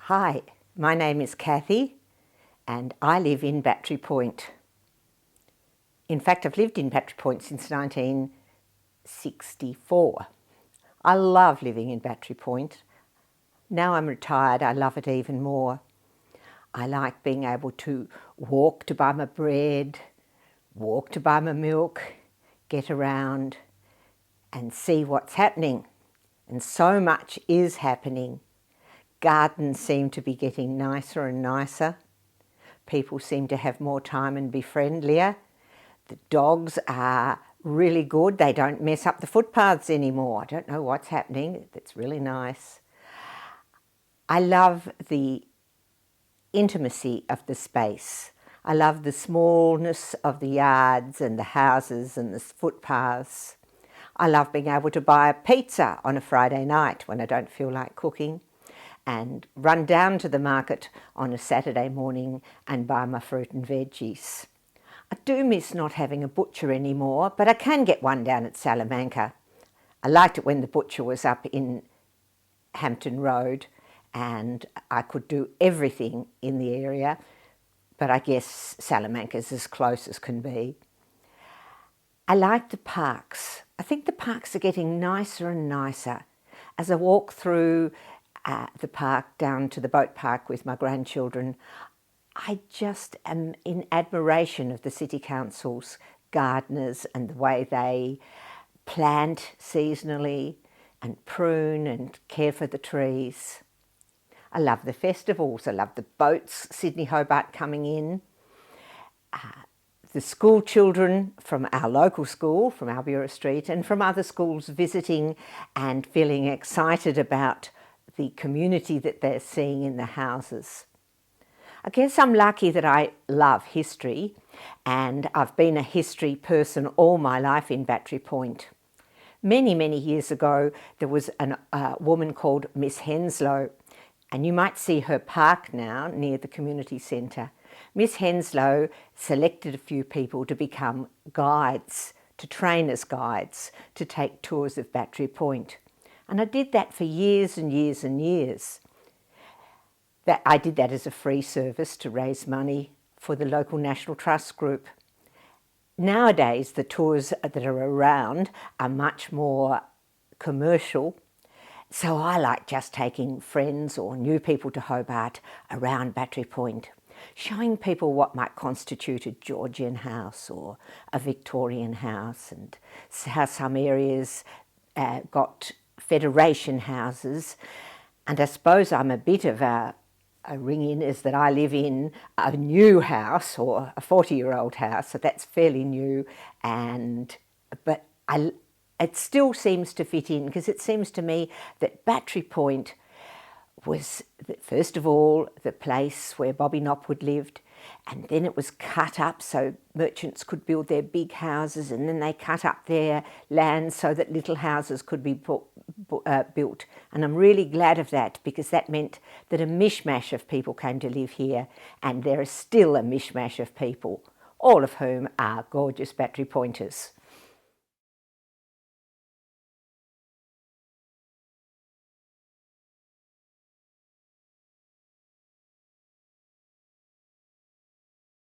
Hi, my name is Kathy and I live in Battery Point. In fact, I've lived in Battery Point since 1964. I love living in Battery Point. Now I'm retired, I love it even more. I like being able to walk to buy my bread, walk to buy my milk, get around and see what's happening. And so much is happening. Gardens seem to be getting nicer and nicer. People seem to have more time and be friendlier. The dogs are really good. They don't mess up the footpaths anymore. I don't know what's happening. It's really nice. I love the intimacy of the space. I love the smallness of the yards and the houses and the footpaths. I love being able to buy a pizza on a Friday night when I don't feel like cooking, and run down to the market on a Saturday morning and buy my fruit and veggies. I do miss not having a butcher anymore, but I can get one down at Salamanca. I liked it when the butcher was up in Hampton Road and I could do everything in the area, but I guess Salamanca's as close as can be. I like the parks. I think the parks are getting nicer and nicer. As I walk through the park down to the boat park with my grandchildren, I just am in admiration of the City Council's gardeners and the way they plant seasonally and prune and care for the trees. I love the festivals. I love the boats, Sydney Hobart coming in. The school children from our local school, from Albura Street, and from other schools visiting and feeling excited about the community that they're seeing in the houses. I guess I'm lucky that I love history, and I've been a history person all my life in Battery Point. Many, many years ago, there was a woman called Miss Henslow, and you might see her park now near the community centre. Miss Henslow selected a few people to become guides, to train as guides, to take tours of Battery Point. And I did that for years and years and years. I did that as a free service to raise money for the local National Trust group. Nowadays, the tours that are around are much more commercial. So I like just taking friends or new people to Hobart around Battery Point, showing people what might constitute a Georgian house or a Victorian house, and how some areas got Federation houses. And I suppose I'm a bit of a ring-in, is that I live in a new house, or a 40-year-old house, so that's fairly new, but it still seems to fit in, because it seems to me that Battery Point was, first of all, the place where Bobby Knopwood lived, and then it was cut up so merchants could build their big houses, and then they cut up their land so that little houses could be built. And I'm really glad of that, because that meant that a mishmash of people came to live here, and there is still a mishmash of people, all of whom are gorgeous Battery Pointers.